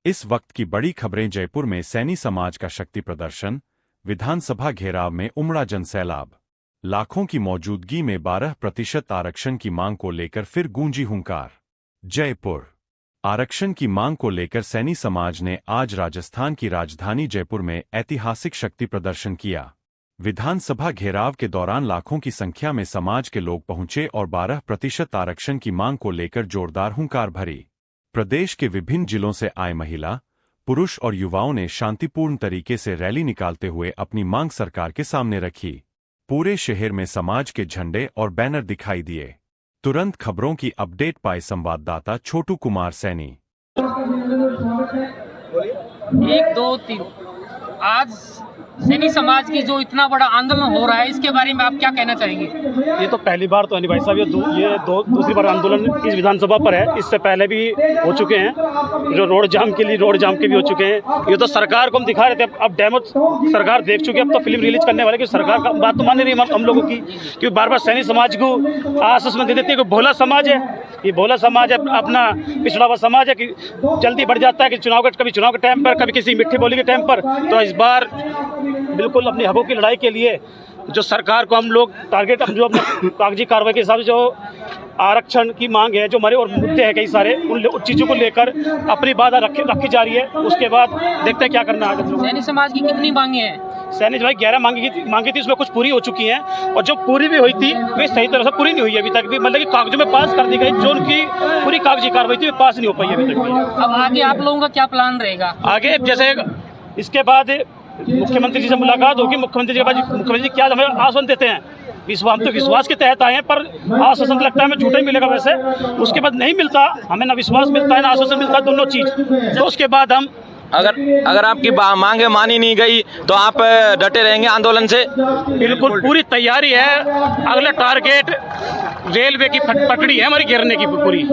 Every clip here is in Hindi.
इस वक्त की बड़ी खबरें। जयपुर में सैनी समाज का शक्ति प्रदर्शन, विधानसभा घेराव में उमड़ा जनसैलाब। लाखों की मौजूदगी में 12% आरक्षण की मांग को लेकर फिर गूंजी हुंकार। जयपुर आरक्षण की मांग को लेकर सैनी समाज ने आज राजस्थान की राजधानी जयपुर में ऐतिहासिक शक्ति प्रदर्शन किया। विधानसभा घेराव के दौरान लाखों की संख्या में समाज के लोग पहुंचे और 12% आरक्षण की मांग को लेकर जोरदार हुंकार भरी। प्रदेश के विभिन्न जिलों से आए महिला, पुरुष और युवाओं ने शांतिपूर्ण तरीके से रैली निकालते हुए अपनी मांग सरकार के सामने रखी। पूरे शहर में समाज के झंडे और बैनर दिखाई दिए। तुरंत खबरों की अपडेट पाए संवाददाता छोटू कुमार सैनी। 1, 2, 3 आज सैनी समाज की जो इतना बड़ा आंदोलन हो रहा है, इसके बारे में आप क्या कहना चाहेंगे? ये तो पहली बार तो नहीं भाई साहब, ये दूसरी बार आंदोलन इस विधानसभा पर है। इससे पहले भी हो चुके हैं, जो रोड जाम के भी हो चुके हैं। ये तो सरकार को हम दिखा रहे थे, अब डेमो सरकार देख चुकी है। अब तो फिल्म रिलीज करने वाले की सरकार का बात तो मान नहीं रही हम लोगों की, क्योंकि बार बार सैनी समाज को आश्वासन दे देती है कि भोला समाज है, ये भोला समाज है, अपना पिछड़ा हुआ समाज है कि जल्दी बढ़ जाता है कि कभी चुनाव के टाइम पर, कभी किसी मिट्टी बोली के टाइम पर। तो इस बार बिल्कुल अपनी हकों की लड़ाई के लिए जो सरकार को हम लोग टारगेट, जो अपने कागजी कार्रवाई के हिसाब से जो आरक्षण की मांग है, जो हमारे और मुद्दे हैं कई सारे, उन चीज़ों को लेकर अपनी बात रखी जा रही है। उसके बाद देखते हैं क्या करना है। सैनी समाज की कितनी मांगे हैं? सैनी भाई 11 मांगी थी, उसमें कुछ पूरी हो चुकी हैं, और जो पूरी भी हुई थी वे सही तरह से पूरी नहीं हुई अभी तक भी, मतलब कि कागजों में पास कर दी गई। जो उनकी पूरी कागजी कार्रवाई थी पास नहीं हो पाई अभी तक भी। अब आगे आप लोगों का क्या प्लान रहेगा? आगे जैसे इसके बाद मुख्यमंत्री जी से मुलाकात होगी। मुख्यमंत्री जी क्या हमें आश्वासन देते हैं, हम तो विश्वास के तहत आए हैं, पर आश्वासन लगता है हमें झूठा ही मिलेगा वैसे। उसके बाद नहीं मिलता, हमें ना विश्वास मिलता है ना आश्वासन मिलता है, दोनों चीज। तो उसके बाद हम अगर आपकी मांगे मानी नहीं गई तो आप डटे रहेंगे आंदोलन से? बिल्कुल पूरी तैयारी है। अगला टारगेट रेलवे की पटड़ी है हमारी घेरने की पूरी।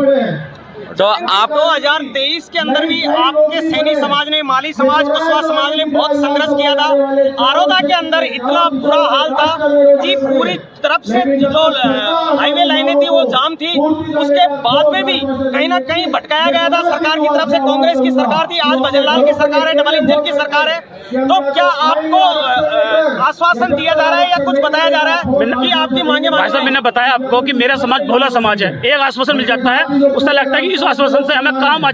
तो आप 2023 के अंदर भी आपके सैनी समाज ने, माली समाज, कुशवाहा समाज ने बहुत संघर्ष किया था। आरोदा के अंदर इतना बुरा हाल था कि पूरी तरफ से जो हाईवे लाइनें थी वो जाम थी। उसके बाद में भी कहीं ना कहीं भटकाया गया था सरकार की तरफ से। कांग्रेस की सरकार थी, आज भजनलाल की सरकार है, डबल इंजन की सरकार है। तो क्या आपको आश्वासन दिया जा रहा है या कुछ बताया जा रहा है कि आपकी मांगे? भाई साहब मैंने बताया आपको कि मेरा समाज भोला समाज है। एक आश्वासन मिल जाता है, उससे लगता है कि इस आश्वासन से हमें काम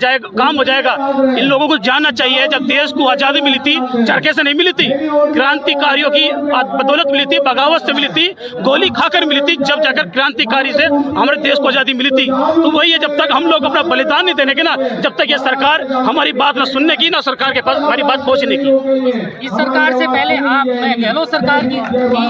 हो जाएगा। इन लोगों को जानना चाहिए, जब देश को आजादी मिली थी चरखे से नहीं मिली थी, क्रांतिकारियों की बदौलत मिली थी, बगावत से मिली थी, गोली खाकर मिली थी, जब जाकर क्रांतिकारी से हमारे देश को आजादी मिली थी। तो वही है, जब तक हम लोग अपना बलिदान नहीं देने के ना, जब तक ये सरकार हमारी बात न सुनने की, ना सरकार के पास हमारी बात पहुंचने की। इस सरकार से पहले गहलोत सरकार की,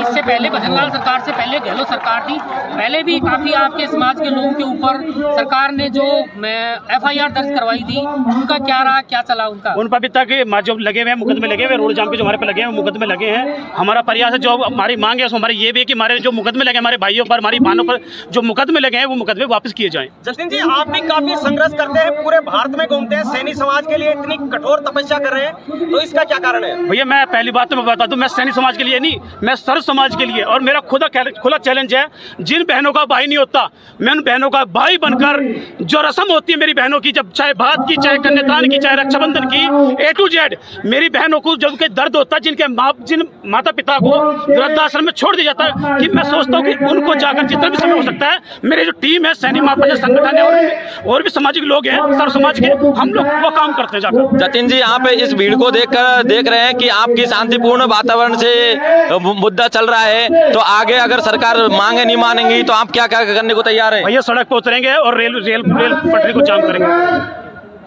इससे पहले भजनलाल सरकार से पहले गहलोत सरकार थी। पहले भी काफी आपके समाज के लोगों के ऊपर सरकार ने जो FIR दर्ज करवाई थी, उनका क्या रहा, क्या चला उनका? उन पर अभी तक जो लगे हुए हैं, मुकदमे लगे हुए, रोड जाम के जो हमारे पे लगे हैं मुकदमे लगे हैं। हमारा प्रयास है, जो हमारी मांग है हमारे ये भी है कि हमारे जो मुकदमे लगे, हमारे भाइयों पर, हमारी बहनों पर जो मुकदमे लगे हैं, वो मुकदमे वापस किए जाएं। जतिन जी, आप भी काफी संघर्ष करते हैं, पूरे भारत में घूमते हैं, सैनी समाज के लिए इतनी कठोर तपस्या कर रहे हैं, तो इसका क्या कारण है? भैया मैं पहली बात तो मैं बता दूं, मैं सैनी समाज के लिए नहीं, मैं सर्व समाज के लिए, और मेरा खुला चैलेंज है, जिन बहनों का भाई नहीं होता, मैं उन बहनों का भाई बनकर, जो रस्म होती है मेरी बहनों की, जब चाहे भात की, चाहे कन्यादान की, चाहे रक्षाबंधन की, A to Z मेरी बहनों को जब के दर्द होता है, जिन माता पिता को वृद्धाश्रम में छोड़ दिया जाता है, कि मैं सोचता हूँ कि उनको जाकर जितना भी समय हो सकता है, मेरी जो टीम है सैनी महापंच संगठन है और भी सामाजिक लोग हैं सर्व समाज के, हम लोग वो काम करते हैं जाकर। जतिन जी, आप इस भीड़ को देख रहे हैं कि आपकी शांतिपूर्ण वातावरण से मुद्दा चल रहा है, तो आगे अगर सरकार मांगे नहीं मानेंगी तो आप क्या करने को तैयार है? भैया सड़क पर उतरेंगे और रेल पटरी को जाम करेंगे।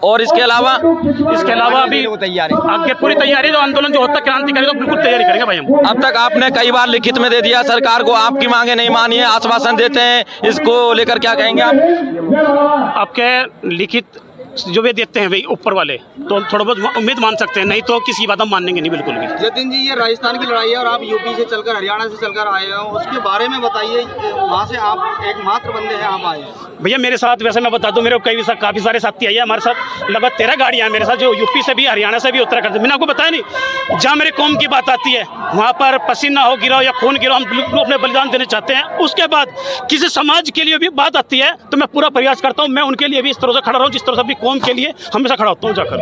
और इसके अलावा अभी आगे पूरी तैयारी, जो आंदोलन जो होता है क्रांतिकारी, तो बिल्कुल तैयारी करेंगे भाई हम। अब तक आपने कई बार लिखित में दे दिया सरकार को, आपकी मांगे नहीं मानी है, आश्वासन देते हैं, इसको लेकर क्या कहेंगे आप? आपके लिखित जो वे देते हैं वही ऊपर वाले, तो थोड़ा बहुत उम्मीद मान सकते हैं, नहीं तो किसी बात हम मानेंगे नहीं बिल्कुल भी। जतिन जी, ये राजस्थान की लड़ाई है और आप यूपी से चलकर, हरियाणा से चलकर आए हो, उसके बारे में बताइए। वहाँ से आप एकमात्र बंदे हैं, आप आए भैया। मेरे साथ वैसे मैं बता दूं, मेरे काफी सारे साथी आए हैं हमारे साथ, लगभग 13 गाड़ियां हैं मेरे साथ, जो यूपी से भी, हरियाणा से भी, उत्तराखंड से। मैंने आपको बताया नहीं, जहाँ मेरे कौम की बात आती है वहाँ पर पसीना हो गिरा या खून गिरा, हम बिल्कुल अपने बलिदान देने चाहते हैं। उसके बाद किसी समाज के लिए भी बात आती है तो मैं पूरा प्रयास करता हूँ, मैं उनके लिए भी इस तरह से खड़ा रहूँ जिस तरह से अपनी कौम के लिए हमेशा खड़ा होता हूँ जाकर।